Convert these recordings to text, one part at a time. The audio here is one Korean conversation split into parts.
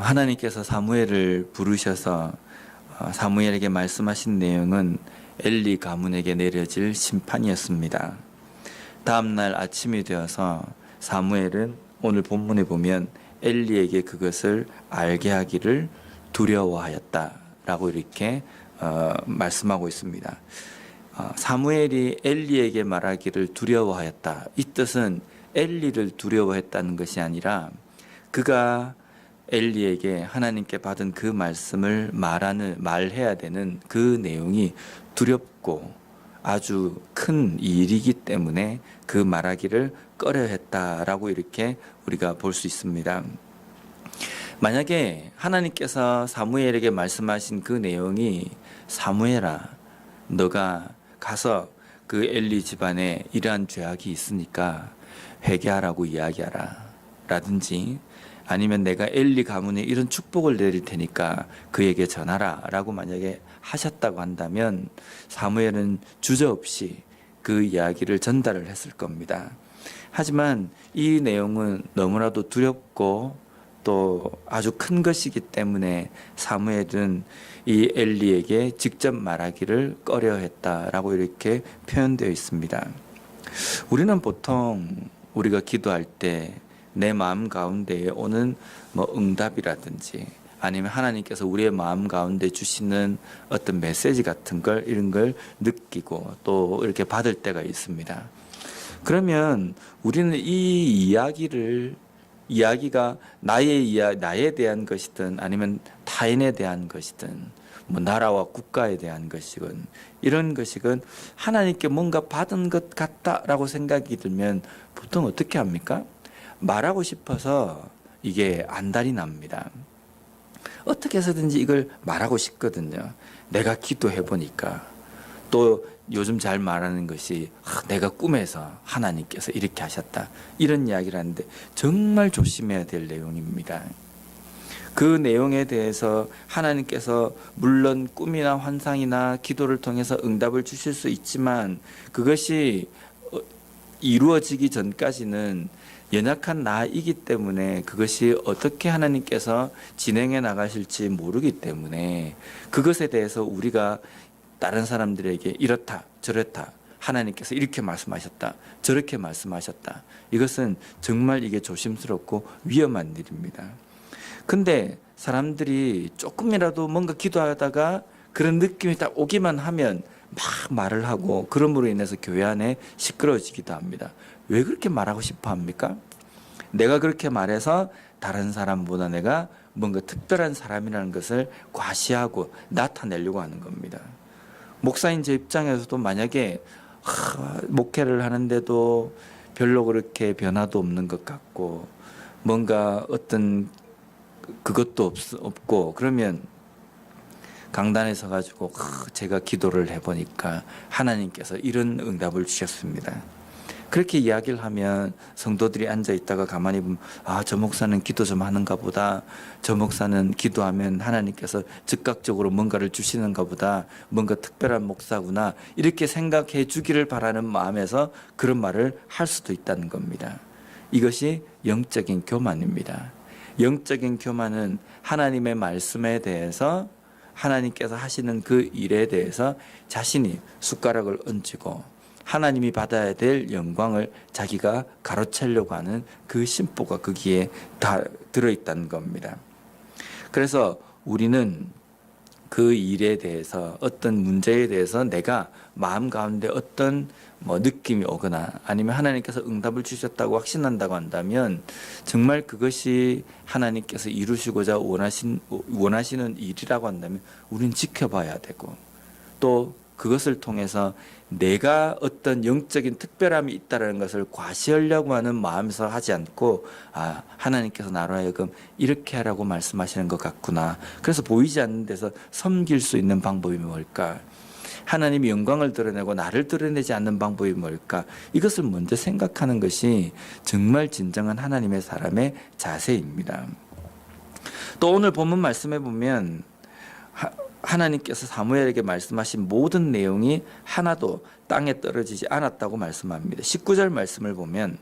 하나님께서 사무엘을 부르셔서 사무엘에게 말씀하신 내용은 엘리 가문에게 내려질 심판이었습니다. 다음날 아침이 되어서 사무엘은 오늘 본문에 보면 엘리에게 그것을 알게 하기를 두려워하였다라고 이렇게 말씀하고 있습니다. 사무엘이 엘리에게 말하기를 두려워하였다. 이 뜻은 엘리를 두려워했다는 것이 아니라 그가 엘리에게 하나님께 받은 그 말씀을 말해야 되는 그 내용이 두렵고 아주 큰 일이기 때문에 그 말하기를 꺼려했다라고 이렇게 우리가 볼 수 있습니다. 만약에 하나님께서 사무엘에게 말씀하신 그 내용이 사무엘아, 너가 가서 그 엘리 집안에 이러한 죄악이 있으니까 회개하라고 이야기하라 라든지, 아니면 내가 엘리 가문에 이런 축복을 내릴 테니까 그에게 전하라 라고 만약에 하셨다고 한다면 사무엘은 주저없이 그 이야기를 전달을 했을 겁니다. 하지만 이 내용은 너무나도 두렵고 또 아주 큰 것이기 때문에 사무엘은 이 엘리에게 직접 말하기를 꺼려했다라고 이렇게 표현되어 있습니다. 우리는 보통 우리가 기도할 때 내 마음 가운데에 오는 응답이라든지 아니면 하나님께서 우리의 마음 가운데 주시는 어떤 메시지 같은 걸 이런 걸 느끼고 또 이렇게 받을 때가 있습니다. 그러면 우리는 이 이야기가 나에 대한 것이든 아니면 타인에 대한 것이든 나라와 국가에 대한 것이건 이런 것이건 하나님께 뭔가 받은 것 같다라고 생각이 들면 보통 어떻게 합니까? 말하고 싶어서 이게 안달이 납니다. 어떻게 해서든지 이걸 말하고 싶거든요. 내가 기도해 보니까. 또 요즘 잘 말하는 것이 내가 꿈에서 하나님께서 이렇게 하셨다, 이런 이야기를 하는데 정말 조심해야 될 내용입니다. 그 내용에 대해서 하나님께서 물론 꿈이나 환상이나 기도를 통해서 응답을 주실 수 있지만 그것이 이루어지기 전까지는 연약한 나이기 때문에 그것이 어떻게 하나님께서 진행해 나가실지 모르기 때문에 그것에 대해서 우리가 다른 사람들에게 이렇다 저렇다, 하나님께서 이렇게 말씀하셨다 저렇게 말씀하셨다, 이것은 정말 이게 조심스럽고 위험한 일입니다. 근데 사람들이 조금이라도 뭔가 기도하다가 그런 느낌이 딱 오기만 하면 막 말을 하고 그럼으로 인해서 교회 안에 시끄러워지기도 합니다. 왜 그렇게 말하고 싶어 합니까? 내가 그렇게 말해서 다른 사람보다 내가 뭔가 특별한 사람이라는 것을 과시하고 나타내려고 하는 겁니다. 목사인 제 입장에서도 만약에 목회를 하는데도 별로 그렇게 변화도 없는 것 같고 뭔가 어떤 그것도 없고 그러면 강단에 서가지고 제가 기도를 해보니까 하나님께서 이런 응답을 주셨습니다. 그렇게 이야기를 하면 성도들이 앉아있다가 가만히 보면 저 목사는 기도 좀 하는가 보다, 저 목사는 기도하면 하나님께서 즉각적으로 뭔가를 주시는가 보다, 뭔가 특별한 목사구나, 이렇게 생각해 주기를 바라는 마음에서 그런 말을 할 수도 있다는 겁니다. 이것이 영적인 교만입니다. 영적인 교만은 하나님의 말씀에 대해서 하나님께서 하시는 그 일에 대해서 자신이 숟가락을 얹고 하나님이 받아야 될 영광을 자기가 가로채려고 하는 그 심보가 거기에 다 들어있다는 겁니다. 그래서 우리는 그 일에 대해서 어떤 문제에 대해서 내가 마음 가운데 어떤 느낌이 오거나 아니면 하나님께서 응답을 주셨다고 확신한다고 한다면 정말 그것이 하나님께서 이루시고자 원하시는 일이라고 한다면 우리는 지켜봐야 되고 또 그것을 통해서 내가 어떤 영적인 특별함이 있다는 것을 과시하려고 하는 마음에서 하지 않고 하나님께서 나로 하여금 이렇게 하라고 말씀하시는 것 같구나, 그래서 보이지 않는 데서 섬길 수 있는 방법이 뭘까, 하나님이 영광을 드러내고 나를 드러내지 않는 방법이 뭘까, 이것을 먼저 생각하는 것이 정말 진정한 하나님의 사람의 자세입니다. 또 오늘 본문 말씀해 보면 하나님께서 사무엘에게 말씀하신 모든 내용이 하나도 땅에 떨어지지 않았다고 말씀합니다. 19절 말씀을 보면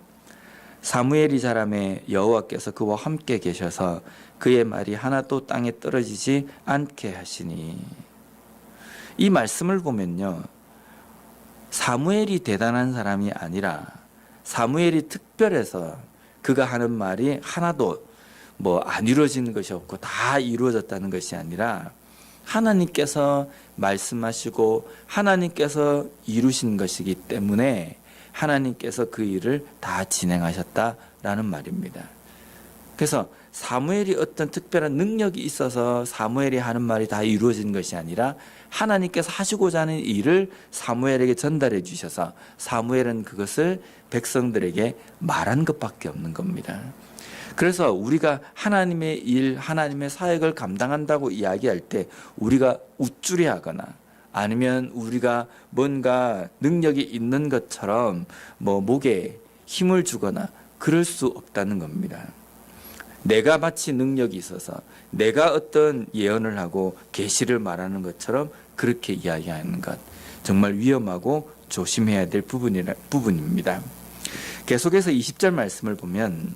사무엘이 자라매 여호와께서 그와 함께 계셔서 그의 말이 하나도 땅에 떨어지지 않게 하시니. 이 말씀을 보면요, 사무엘이 대단한 사람이 아니라 사무엘이 특별해서 그가 하는 말이 하나도 안 이루어지는 것이 없고 다 이루어졌다는 것이 아니라 하나님께서 말씀하시고 하나님께서 이루신 것이기 때문에 하나님께서 그 일을 다 진행하셨다라는 말입니다. 그래서 사무엘이 어떤 특별한 능력이 있어서 사무엘이 하는 말이 다 이루어진 것이 아니라 하나님께서 하시고자 하는 일을 사무엘에게 전달해 주셔서 사무엘은 그것을 백성들에게 말한 것밖에 없는 겁니다. 그래서 우리가 하나님의 일, 하나님의 사역을 감당한다고 이야기할 때 우리가 우쭐해하거나 아니면 우리가 뭔가 능력이 있는 것처럼 목에 힘을 주거나 그럴 수 없다는 겁니다. 내가 마치 능력이 있어서 내가 어떤 예언을 하고 계시를 말하는 것처럼 그렇게 이야기하는 것, 정말 위험하고 조심해야 될 부분입니다. 계속해서 20절 말씀을 보면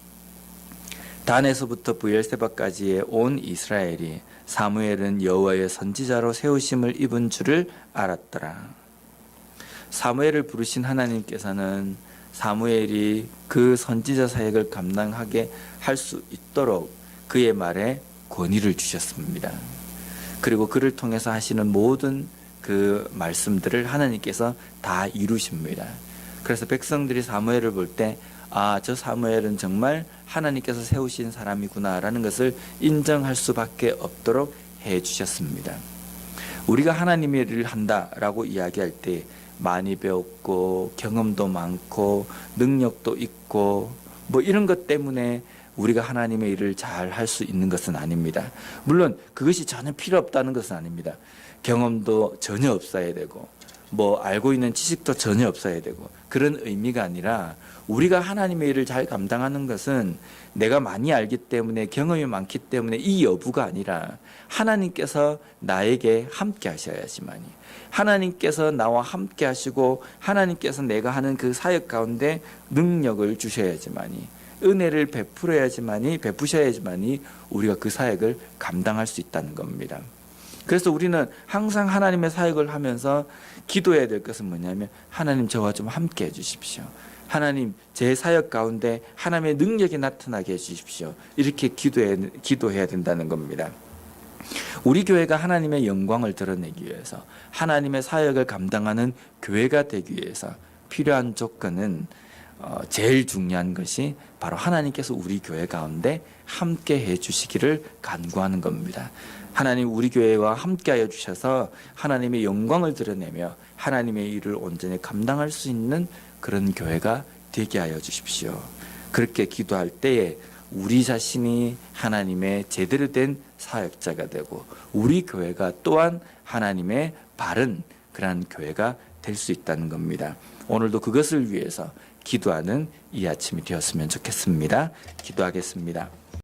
단에서부터 브엘세바까지의 온 이스라엘이 사무엘은 여호와의 선지자로 세우심을 입은 줄을 알았더라. 사무엘을 부르신 하나님께서는 사무엘이 그 선지자 사역을 감당하게 할 수 있도록 그의 말에 권위를 주셨습니다. 그리고 그를 통해서 하시는 모든 그 말씀들을 하나님께서 다 이루십니다. 그래서 백성들이 사무엘을 볼 때 저 사무엘은 정말 하나님께서 세우신 사람이구나라는 것을 인정할 수밖에 없도록 해 주셨습니다. 우리가 하나님의 일을 한다라고 이야기할 때 많이 배웠고 경험도 많고 능력도 있고 이런 것 때문에 우리가 하나님의 일을 잘 할 수 있는 것은 아닙니다. 물론 그것이 전혀 필요 없다는 것은 아닙니다. 경험도 전혀 없어야 되고 알고 있는 지식도 전혀 없어야 되고 그런 의미가 아니라 우리가 하나님의 일을 잘 감당하는 것은 내가 많이 알기 때문에 경험이 많기 때문에 이 여부가 아니라 하나님께서 나에게 함께 하셔야지만이, 하나님께서 나와 함께 하시고 하나님께서 내가 하는 그 사역 가운데 능력을 주셔야지만이, 은혜를 베푸셔야지만이 우리가 그 사역을 감당할 수 있다는 겁니다. 그래서 우리는 항상 하나님의 사역을 하면서 기도해야 될 것은 뭐냐면 하나님 저와 좀 함께 해주십시오. 하나님 제 사역 가운데 하나님의 능력이 나타나게 해주십시오. 이렇게 기도해야 된다는 겁니다. 우리 교회가 하나님의 영광을 드러내기 위해서 하나님의 사역을 감당하는 교회가 되기 위해서 필요한 조건은 제일 중요한 것이 바로 하나님께서 우리 교회 가운데 함께 해주시기를 간구하는 겁니다. 하나님 우리 교회와 함께하여 주셔서 하나님의 영광을 드러내며 하나님의 일을 온전히 감당할 수 있는 그런 교회가 되게 하여 주십시오. 그렇게 기도할 때에 우리 자신이 하나님의 제대로 된 사역자가 되고 우리 교회가 또한 하나님의 바른 그러한 교회가 될 수 있다는 겁니다. 오늘도 그것을 위해서 기도하는 이 아침이 되었으면 좋겠습니다. 기도하겠습니다.